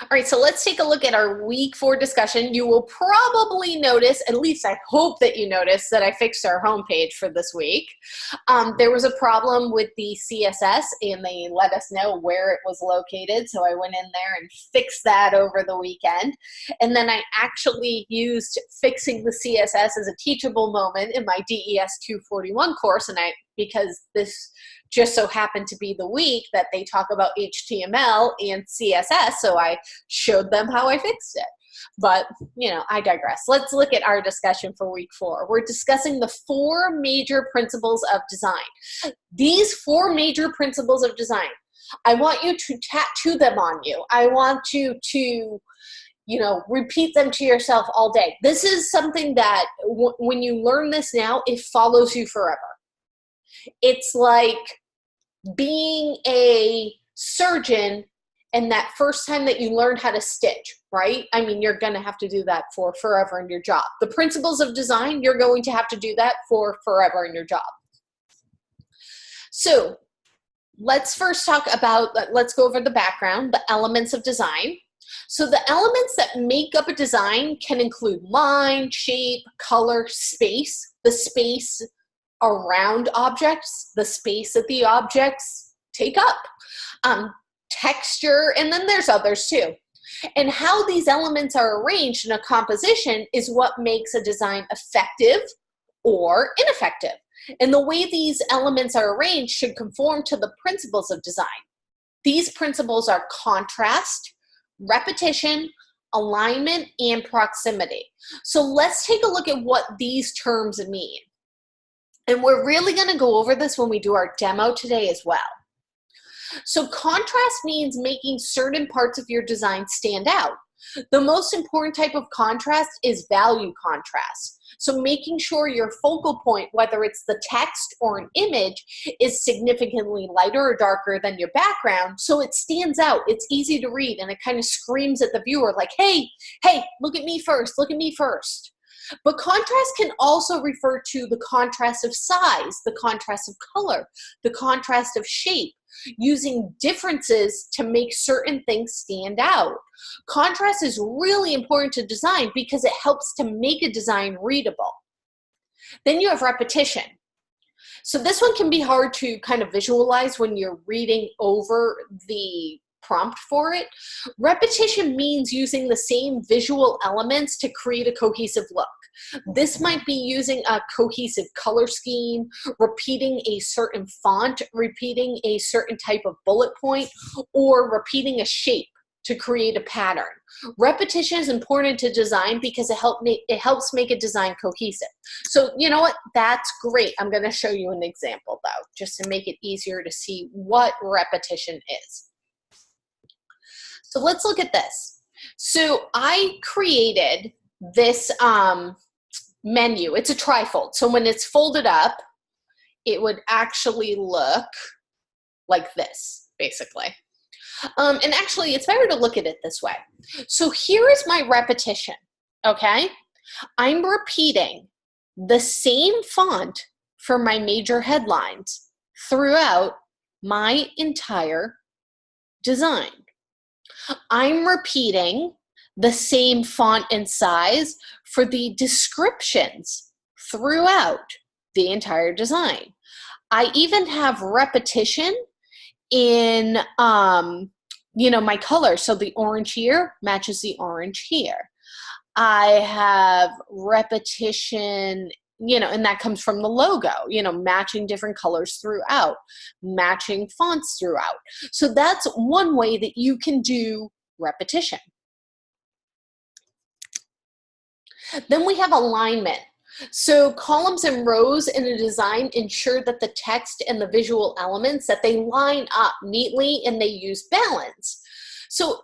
All right, so let's take a look at our week 4 discussion. You will probably notice, at least I hope that you notice, that I fixed our homepage for this week. There was a problem with the CSS and they let us know where it was located. So I went in there and fixed that over the weekend. And then I actually used fixing the CSS as a teachable moment in my DES 241 course. And because this just so happened to be the week that they talk about HTML and CSS, so I showed them how I fixed it. But, you know, I digress. Let's look at our discussion for week 4. We're discussing the 4 major principles of design. These 4 major principles of design, I want you to tattoo them on you. I want you to repeat them to yourself all day. This is something that when you learn this now, it follows you forever. It's like being a surgeon and that first time that you learn how to stitch, right? I mean, you're going to have to do that for forever in your job. The principles of design, you're going to have to do that for forever in your job. So let's first talk about, let's go over the background, the elements of design. So the elements that make up a design can include line, shape, color, space, the space around objects, the space that the objects take up, texture, and then there's others too. And how these elements are arranged in a composition is what makes a design effective or ineffective. And the way these elements are arranged should conform to the principles of design. These principles are contrast, repetition, alignment, and proximity. So let's take a look at what these terms mean. And we're really going to go over this when we do our demo today as well. So contrast means making certain parts of your design stand out. The most important type of contrast is value contrast. So making sure your focal point, whether it's the text or an image, is significantly lighter or darker than your background so it stands out, it's easy to read, and it kind of screams at the viewer like, hey, look at me first, look at me first. But contrast can also refer to the contrast of size, the contrast of color, the contrast of shape, using differences to make certain things stand out. Contrast is really important to design because it helps to make a design readable. Then you have repetition. So this one can be hard to kind of visualize when you're reading over the prompt for it. Repetition means using the same visual elements to create a cohesive look. This might be using a cohesive color scheme, repeating a certain font, repeating a certain type of bullet point, or repeating a shape to create a pattern. Repetition is important to design because it helps make a design cohesive. So you know what? That's great. I'm going to show you an example though, just to make it easier to see what repetition is. So let's look at this. So I created this menu. It's a trifold. So when it's folded up, it would actually look like this, basically. And actually, it's better to look at it this way. So here is my repetition, okay? I'm repeating the same font for my major headlines throughout my entire design. I'm repeating the same font and size for the descriptions throughout the entire design. I even have repetition in, my color. So the orange here matches the orange here. I have repetition, and that comes from the logo, matching different colors throughout, matching fonts throughout. So that's one way that you can do repetition. Then we have alignment. So columns and rows in a design ensure that the text and the visual elements, that they line up neatly and they use balance. So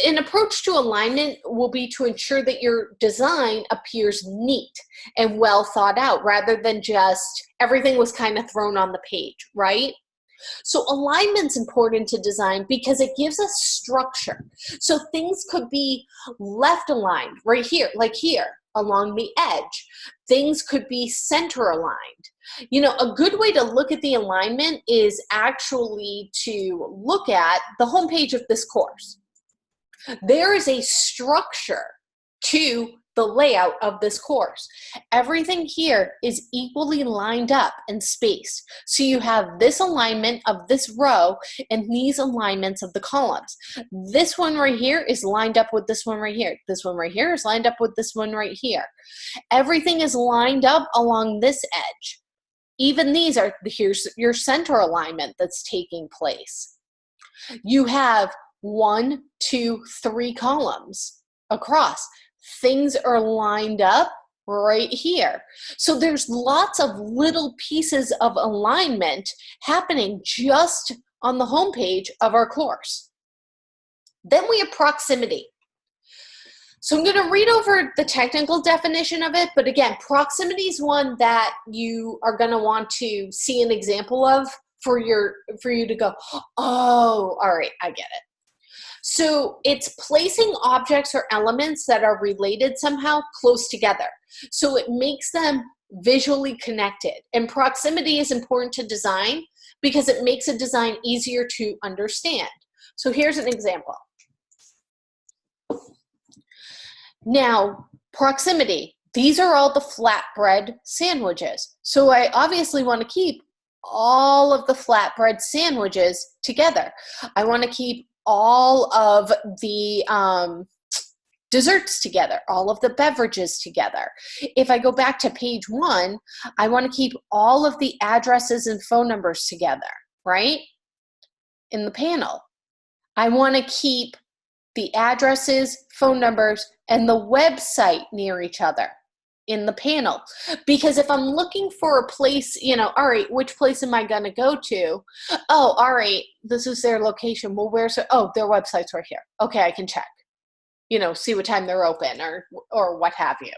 an approach to alignment will be to ensure that your design appears neat and well thought out rather than just everything was kind of thrown on the page, right? So alignment's important to design because it gives us structure. So things could be left aligned right here, like here along the edge. Things could be center aligned. A good way to look at the alignment is actually to look at the homepage of this course. There is a structure to the layout of this course. Everything here is equally lined up and spaced. So you have this alignment of this row and these alignments of the columns. This one right here is lined up with this one right here. This one right here is lined up with this one right here. Everything is lined up along this edge. Even these are, here's your center alignment that's taking place. You have 1, 2, 3 columns across. Things are lined up right here. So there's lots of little pieces of alignment happening just on the homepage of our course. Then we have proximity. So I'm going to read over the technical definition of it, but again, proximity is one that you are going to want to see an example of for you to go, oh, all right, I get it. So it's placing objects or elements that are related somehow close together. So it makes them visually connected. And proximity is important to design because it makes a design easier to understand. So here's an example. Now, proximity, these are all the flatbread sandwiches. So I obviously want to keep all of the flatbread sandwiches together. I want to keep all of the desserts together, all of the beverages together. If I go back to page 1, I want to keep all of the addresses and phone numbers together, right? In the panel. I want to keep the addresses, phone numbers, and the website near each other in the panel. Because if I'm looking for a place, you know, all right, which place am I going to go to? Oh, all right, this is their location. Well, where's it? Oh, their website's right here. Okay, I can check, you know, see what time they're open or what have you.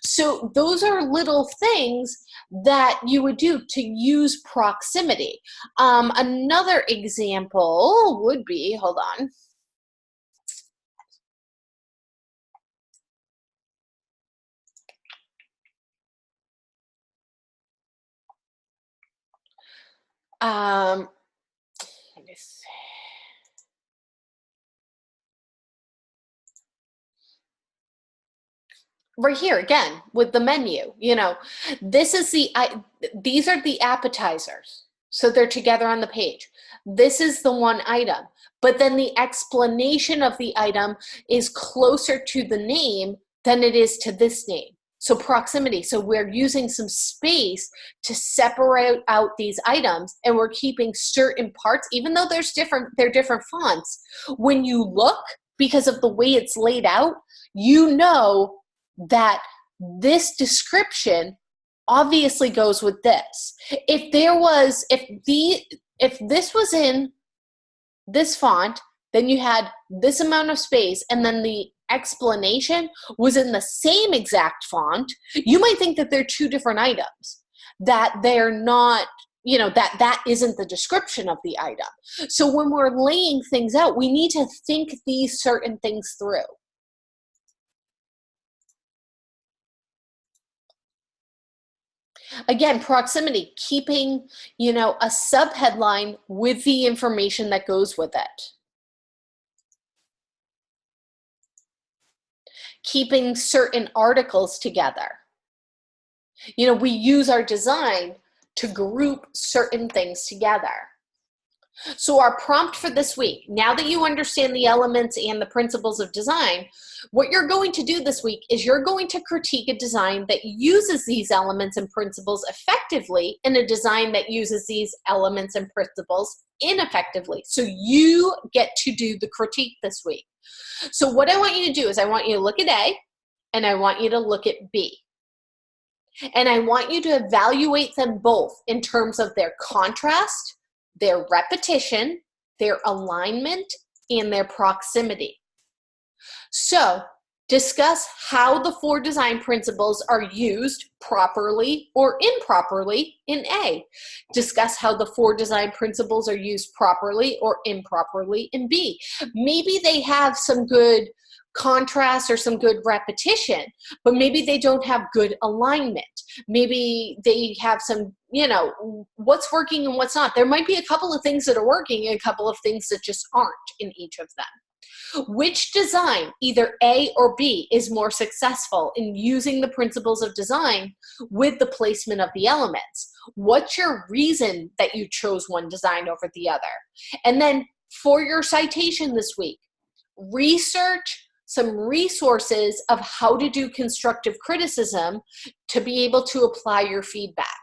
So those are little things that you would do to use proximity. Another example would be, hold on. Let me see. Right here again with the menu, you know, this is these are the appetizers. So they're together on the page. This is the one item, but then the explanation of the item is closer to the name than it is to this name. So proximity. So we're using some space to separate out these items, and we're keeping certain parts, even though they're different fonts. When you look, because of the way it's laid out, you know that this description obviously goes with this. If this was in this font, then you had this amount of space, and then the explanation was in the same exact font, you might think that they're two different items, that they're not, you know, that isn't the description of the item. So when we're laying things out, we need to think these certain things through. Again, proximity, keeping, you know, a subheadline with the information that goes with it. Keeping certain articles together. You know, we use our design to group certain things together. So our prompt for this week, now that you understand the elements and the principles of design, what you're going to do this week is you're going to critique a design that uses these elements and principles effectively and a design that uses these elements and principles ineffectively. So you get to do the critique this week. So what I want you to do is I want you to look at A and I want you to look at B. And I want you to evaluate them both in terms of their contrast, their repetition, their alignment, and their proximity. So discuss how the 4 design principles are used properly or improperly in A. Discuss how the 4 design principles are used properly or improperly in B. Maybe they have some good contrast or some good repetition, but maybe they don't have good alignment. Maybe they have some, you know, what's working and what's not. There might be a couple of things that are working and a couple of things that just aren't in each of them. Which design, either A or B, is more successful in using the principles of design with the placement of the elements? What's your reason that you chose one design over the other? And then for your citation this week, research some resources of how to do constructive criticism to be able to apply your feedback.